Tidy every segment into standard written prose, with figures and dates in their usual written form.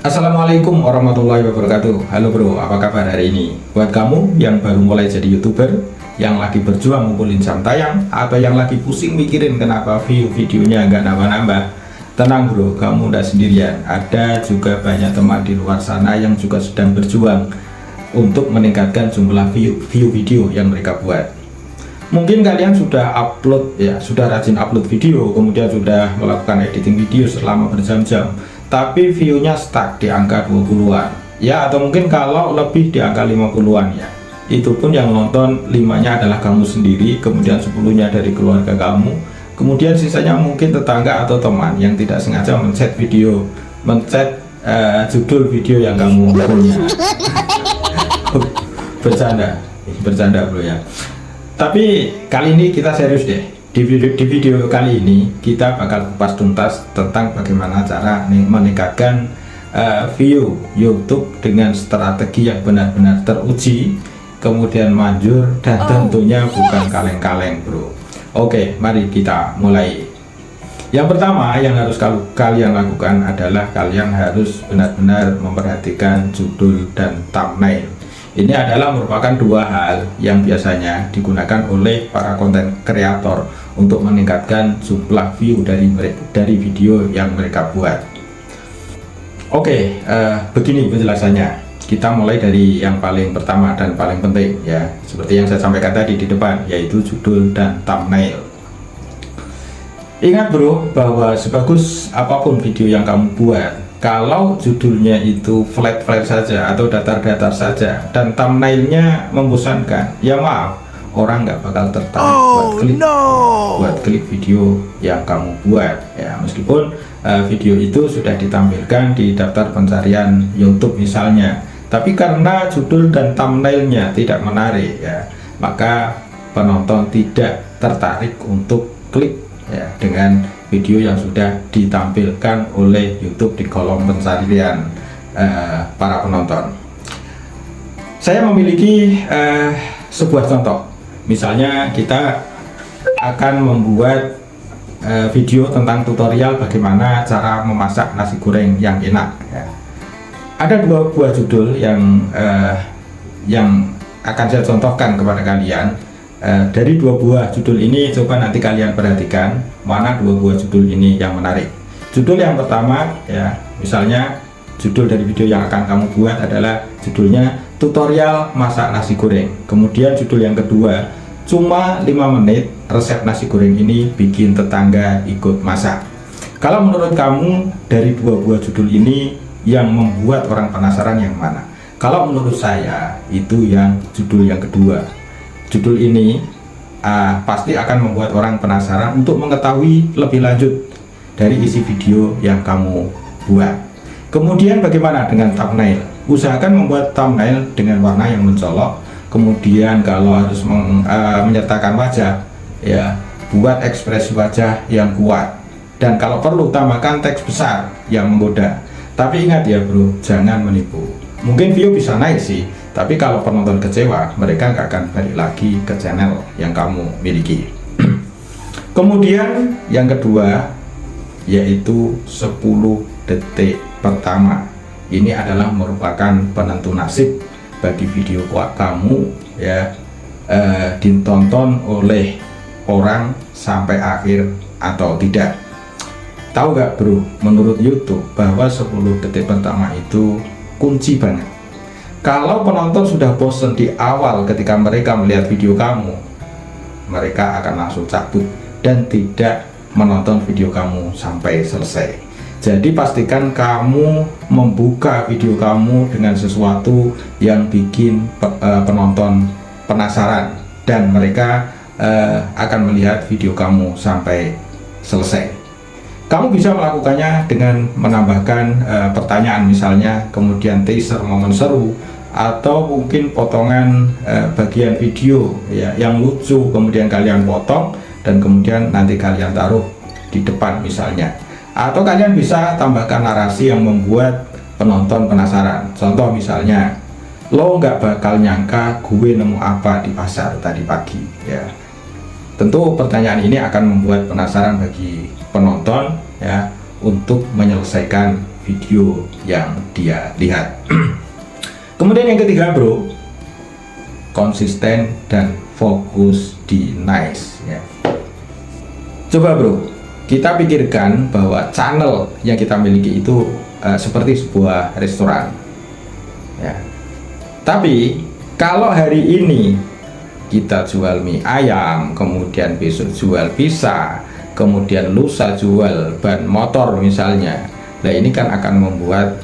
Assalamualaikum warahmatullahi wabarakatuh. Halo bro, apa kabar hari ini? Buat kamu yang baru mulai jadi YouTuber, yang lagi berjuang ngumpulin jam tayang, atau yang lagi pusing mikirin kenapa videonya nggak nambah-nambah, tenang bro, kamu nggak sendirian. Ada juga banyak teman di luar sana yang juga sedang berjuang untuk meningkatkan jumlah view video yang mereka buat. Mungkin kalian sudah upload ya, sudah rajin upload video, kemudian sudah melakukan editing video selama berjam-jam, tapi view-nya stuck di angka 20-an ya, atau mungkin kalau lebih di angka 50-an ya. Itu pun yang nonton 5-nya adalah kamu sendiri, kemudian 10-nya dari keluarga kamu, kemudian sisanya mungkin tetangga atau teman yang tidak sengaja mencet judul video yang kamu punya. bercanda bro ya. Tapi kali ini kita serius deh. Di video kali ini kita bakal kupas tuntas tentang bagaimana cara meningkatkan view YouTube dengan strategi yang benar-benar teruji, kemudian manjur, dan tentunya bukan kaleng-kaleng bro. Oke, mari kita mulai. Yang pertama yang harus kalian lakukan adalah kalian harus benar-benar memperhatikan judul dan thumbnail. Ini adalah merupakan dua hal yang biasanya digunakan oleh para konten kreator untuk meningkatkan jumlah view dari video yang mereka buat. Oke, begini penjelasannya. Kita mulai dari yang paling pertama dan paling penting ya, seperti yang saya sampaikan tadi di depan, yaitu judul dan thumbnail. Ingat bro, bahwa sebagus apapun video yang kamu buat, kalau judulnya itu flat-flat saja atau datar-datar saja dan thumbnailnya membosankan, ya maaf, orang nggak bakal tertarik buat klik video yang kamu buat ya, meskipun video itu sudah ditampilkan di daftar pencarian YouTube misalnya, tapi karena judul dan thumbnailnya tidak menarik ya, maka penonton tidak tertarik untuk klik ya dengan video yang sudah ditampilkan oleh YouTube di kolom pencarian para penonton. Saya memiliki sebuah contoh. Misalnya kita akan membuat video tentang tutorial bagaimana cara memasak nasi goreng yang enak ya. Ada dua buah judul yang akan saya contohkan kepada kalian. Dari dua buah judul ini, coba nanti kalian perhatikan mana dua buah judul ini yang menarik. Judul yang pertama ya, misalnya judul dari video yang akan kamu buat adalah judulnya tutorial masak nasi goreng. Kemudian judul yang kedua, cuma 5 menit resep nasi goreng ini bikin tetangga ikut masak. Kalau menurut kamu dari dua buah judul ini yang membuat orang penasaran yang mana? Kalau menurut saya itu yang judul yang kedua. Judul ini pasti akan membuat orang penasaran untuk mengetahui lebih lanjut dari isi video yang kamu buat. Kemudian bagaimana dengan thumbnail? Usahakan membuat thumbnail dengan warna yang mencolok. Kemudian kalau harus menyertakan wajah ya, buat ekspresi wajah yang kuat. Dan kalau perlu tambahkan teks besar yang menggoda. Tapi ingat ya bro, jangan menipu. Mungkin view bisa naik sih, tapi kalau penonton kecewa, mereka nggak akan balik lagi ke channel yang kamu miliki. Kemudian yang kedua, yaitu 10 detik pertama. Ini adalah merupakan penentu nasib bagi video kamu ya, ditonton oleh orang sampai akhir atau tidak. Tahu nggak bro, menurut YouTube bahwa 10 detik pertama itu kunci banget. Kalau penonton sudah bosan di awal ketika mereka melihat video kamu, mereka akan langsung cabut dan tidak menonton video kamu sampai selesai. Jadi pastikan kamu membuka video kamu dengan sesuatu yang bikin penonton penasaran dan mereka akan melihat video kamu sampai selesai. Kamu bisa melakukannya dengan menambahkan pertanyaan misalnya, kemudian teaser momen seru, atau mungkin potongan bagian video ya, yang lucu, kemudian kalian potong dan kemudian nanti kalian taruh di depan misalnya. Atau kalian bisa tambahkan narasi yang membuat penonton penasaran. Contoh misalnya, lo nggak bakal nyangka gue nemu apa di pasar tadi pagi ya. Tentu pertanyaan ini akan membuat penasaran bagi penonton ya, untuk menyelesaikan video yang dia lihat. Kemudian yang ketiga bro, konsisten dan fokus di nice ya. Coba bro, kita pikirkan bahwa channel yang kita miliki itu seperti sebuah restoran ya. Tapi kalau hari ini kita jual mie ayam, kemudian besok jual pizza, kemudian lusa jual ban motor misalnya, nah ini kan akan membuat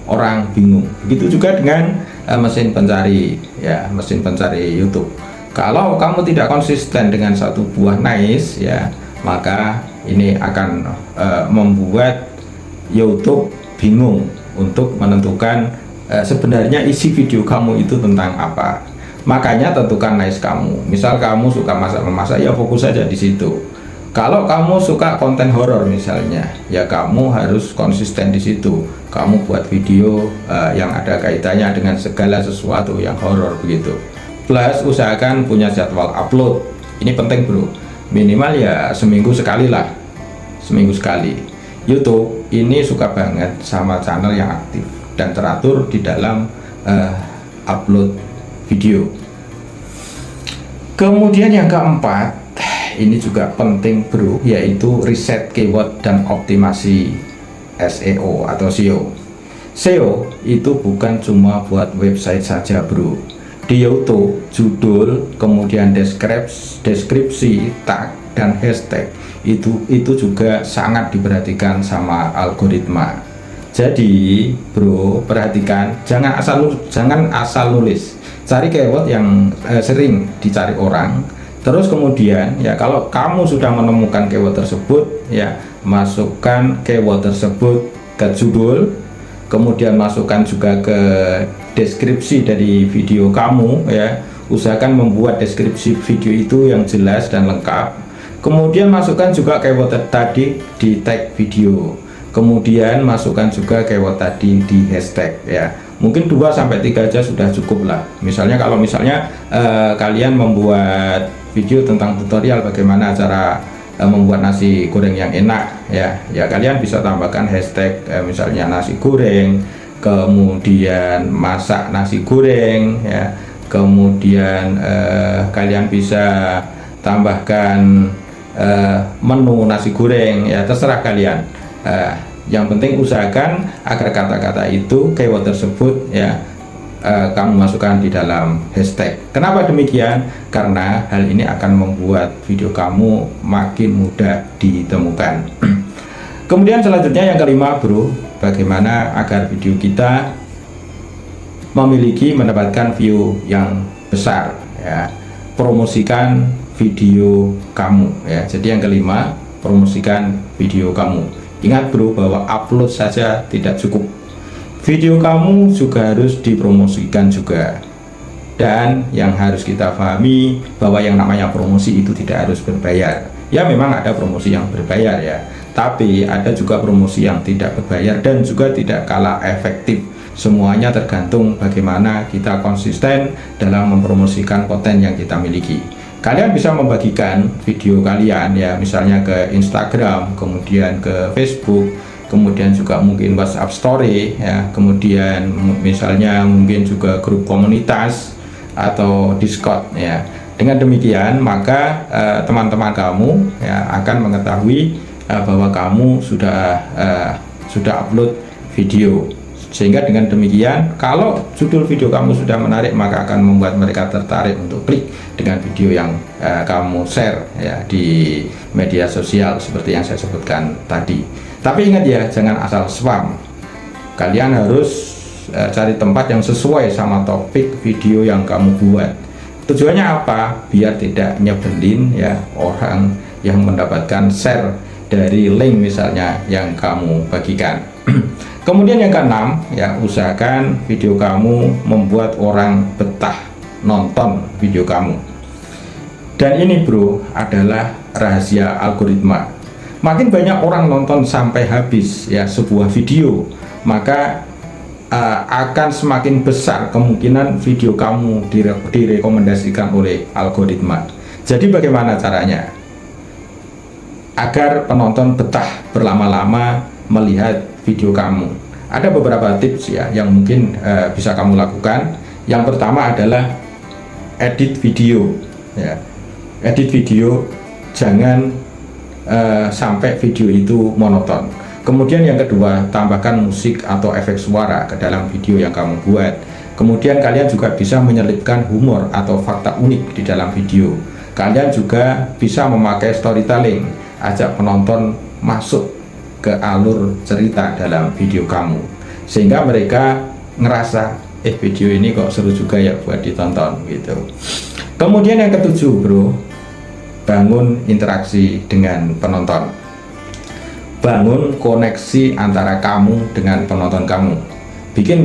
orang bingung. Begitu juga dengan mesin pencari ya, mesin pencari YouTube. Kalau kamu tidak konsisten dengan satu buah nice ya, maka ini akan membuat YouTube bingung untuk menentukan sebenarnya isi video kamu itu tentang apa. Makanya tentukan nice kamu. Misal kamu suka masak-memasak, ya fokus saja di situ. Kalau kamu suka konten horor misalnya, ya kamu harus konsisten di situ. Kamu buat video yang ada kaitannya dengan segala sesuatu yang horor begitu. Plus usahakan punya jadwal upload. Ini penting bro. Minimal ya seminggu sekali lah. Seminggu sekali. YouTube ini suka banget sama channel yang aktif dan teratur di dalam upload video. Kemudian yang keempat, ini juga penting bro, yaitu riset keyword dan optimasi SEO atau SEO. SEO itu bukan cuma buat website saja bro. Di YouTube, judul, kemudian deskripsi, tag, dan hashtag itu juga sangat diperhatikan sama algoritma. Jadi bro, perhatikan, jangan asal nulis. Cari keyword yang sering dicari orang. Terus kemudian ya, kalau kamu sudah menemukan keyword tersebut ya, masukkan keyword tersebut ke judul, kemudian masukkan juga ke deskripsi dari video kamu ya. Usahakan membuat deskripsi video itu yang jelas dan lengkap. Kemudian masukkan juga keyword tadi di tag video. Kemudian masukkan juga keyword tadi di hashtag ya. Mungkin 2-3 aja sudah cukup lah. Misalnya kalau kalian membuat video tentang tutorial bagaimana cara membuat nasi goreng yang enak ya, kalian bisa tambahkan hashtag misalnya nasi goreng, kemudian masak nasi goreng ya, kemudian kalian bisa tambahkan menu nasi goreng ya, terserah kalian. Yang penting usahakan agar kata-kata itu, keyword tersebut ya, kamu masukkan di dalam hashtag. Kenapa demikian? Karena hal ini akan membuat video kamu makin mudah ditemukan. Kemudian selanjutnya yang kelima bro, bagaimana agar video kita mendapatkan view yang besar ya. Promosikan video kamu ya. Jadi yang kelima, promosikan video kamu. Ingat bro, bahwa upload saja tidak cukup. Video kamu juga harus dipromosikan juga. Dan yang harus kita pahami bahwa yang namanya promosi itu tidak harus berbayar. Ya memang ada promosi yang berbayar ya, tapi ada juga promosi yang tidak berbayar dan juga tidak kalah efektif. Semuanya tergantung bagaimana kita konsisten dalam mempromosikan konten yang kita miliki. Kalian bisa membagikan video kalian ya, misalnya ke Instagram, kemudian ke Facebook, kemudian juga mungkin WhatsApp Story ya, kemudian misalnya mungkin juga grup komunitas atau Discord ya. Dengan demikian maka teman-teman kamu ya akan mengetahui bahwa kamu sudah upload video. Sehingga dengan demikian, kalau judul video kamu sudah menarik, maka akan membuat mereka tertarik untuk klik dengan video yang kamu share ya di media sosial seperti yang saya sebutkan tadi. Tapi ingat ya, jangan asal spam. Kalian harus cari tempat yang sesuai sama topik video yang kamu buat. Tujuannya apa? Biar tidak nyebelin ya orang yang mendapatkan share dari link misalnya yang kamu bagikan. Kemudian yang keenam ya, usahakan video kamu membuat orang betah nonton video kamu. Dan ini bro adalah rahasia algoritma. Makin banyak orang nonton sampai habis ya sebuah video, maka akan semakin besar kemungkinan video kamu direkomendasikan oleh algoritma. Jadi bagaimana caranya? agar penonton betah berlama-lama melihat video kamu. Ada beberapa tips ya yang mungkin bisa kamu lakukan. Yang pertama adalah edit video ya. Edit video, jangan sampai video itu monoton. Kemudian yang kedua, tambahkan musik atau efek suara ke dalam video yang kamu buat. Kemudian kalian juga bisa menyelipkan humor atau fakta unik di dalam video. Kalian juga bisa memakai storytelling, ajak penonton masuk ke alur cerita dalam video kamu, sehingga mereka ngerasa video ini kok seru juga ya buat ditonton gitu. Kemudian yang ketujuh bro, bangun interaksi dengan penonton. Bangun koneksi antara kamu dengan penonton kamu. Bikin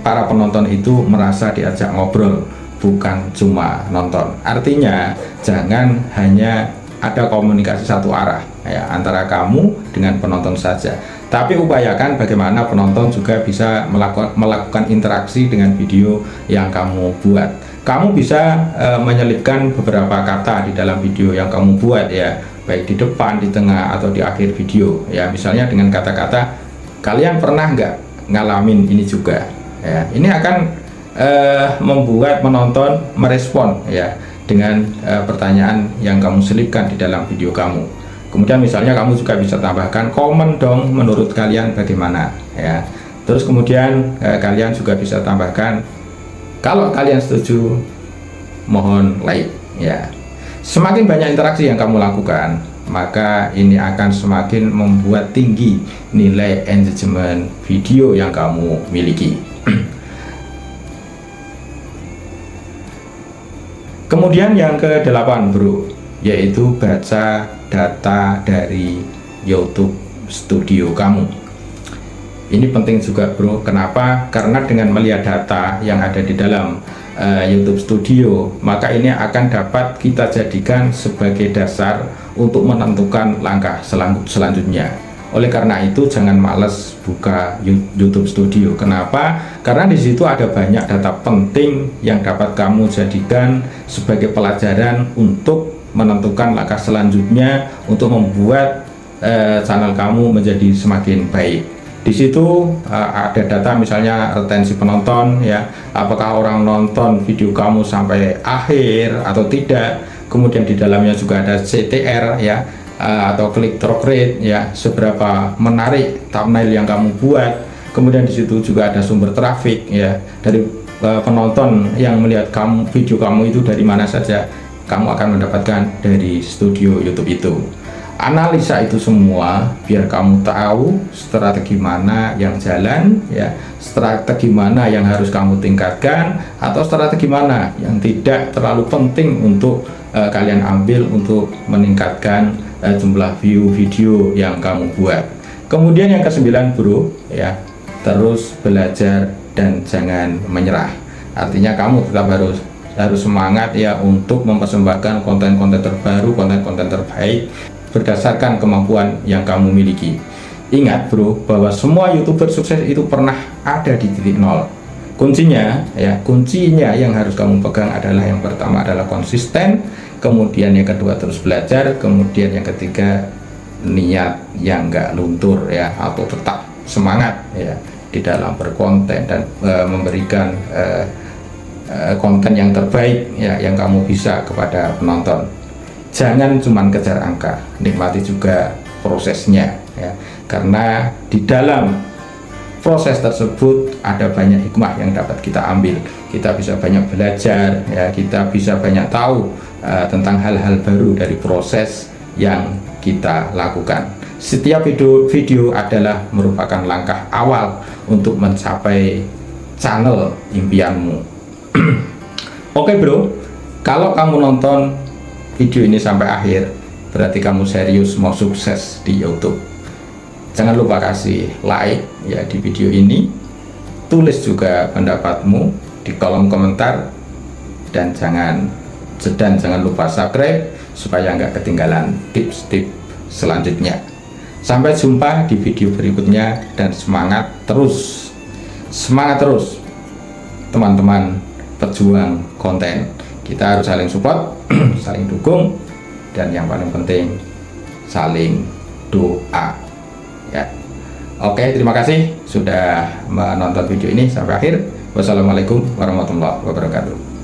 para penonton itu merasa diajak ngobrol, bukan cuma nonton. Artinya jangan hanya ada komunikasi satu arah ya, antara kamu dengan penonton saja, tapi upayakan bagaimana penonton juga bisa melakukan interaksi dengan video yang kamu buat. Kamu bisa menyelipkan beberapa kata di dalam video yang kamu buat ya, baik di depan, di tengah, atau di akhir video ya. Misalnya dengan kata-kata, kalian pernah nggak ngalamin ini juga ya. Ini akan membuat penonton merespon ya dengan pertanyaan yang kamu selipkan di dalam video kamu. Kemudian misalnya kamu juga bisa tambahkan komen dong, menurut kalian bagaimana ya. Terus kemudian kalian juga bisa tambahkan, kalau kalian setuju mohon like ya. Semakin banyak interaksi yang kamu lakukan, maka ini akan semakin membuat tinggi nilai engagement video yang kamu miliki. Kemudian yang ke-8 bro, yaitu baca data dari YouTube Studio kamu. Ini penting juga bro. Kenapa? Karena dengan melihat data yang ada di dalam YouTube Studio, maka ini akan dapat kita jadikan sebagai dasar untuk menentukan langkah selanjutnya. Oleh karena itu jangan males buka YouTube Studio. Kenapa? Karena di situ ada banyak data penting yang dapat kamu jadikan sebagai pelajaran untuk menentukan langkah selanjutnya untuk membuat channel kamu menjadi semakin baik. Di situ ada data misalnya retensi penonton ya, apakah orang nonton video kamu sampai akhir atau tidak. Kemudian di dalamnya juga ada CTR ya, atau click through rate ya, seberapa menarik thumbnail yang kamu buat. Kemudian di situ juga ada sumber traffic ya, dari penonton yang melihat video kamu itu dari mana saja. Kamu akan mendapatkan dari studio YouTube itu. Analisa itu semua biar kamu tahu strategi mana yang jalan ya, strategi mana yang harus kamu tingkatkan, atau strategi mana yang tidak terlalu penting untuk kalian ambil untuk meningkatkan jumlah view video yang kamu buat. Kemudian yang ke-9 bro ya, terus belajar dan jangan menyerah. Artinya kamu tetap harus semangat ya untuk mempersembahkan konten-konten terbaru, konten-konten terbaik berdasarkan kemampuan yang kamu miliki. Ingat bro, bahwa semua YouTuber sukses itu pernah ada di titik nol. Kuncinya yang harus kamu pegang adalah, yang pertama adalah konsisten, kemudian yang kedua terus belajar, kemudian yang ketiga niat yang enggak luntur ya, atau tetap semangat ya di dalam berkonten dan memberikan konten yang terbaik ya yang kamu bisa kepada penonton. Jangan cuma kejar angka, nikmati juga prosesnya ya, karena di dalam proses tersebut ada banyak hikmah yang dapat kita ambil. Kita bisa banyak belajar ya, kita bisa banyak tahu tentang hal-hal baru dari proses yang kita lakukan. Setiap video adalah merupakan langkah awal untuk mencapai channel impianmu. Oke bro, kalau kamu nonton video ini sampai akhir, berarti kamu serius mau sukses di YouTube. Jangan lupa kasih like ya di video ini, tulis juga pendapatmu di kolom komentar, dan jangan lupa subscribe supaya nggak ketinggalan tips-tips selanjutnya. Sampai jumpa di video berikutnya, dan semangat terus teman-teman pejuang konten. Kita harus saling support, saling dukung, dan yang paling penting saling doa ya. Oke, terima kasih sudah menonton video ini sampai akhir. Wassalamualaikum warahmatullahi wabarakatuh.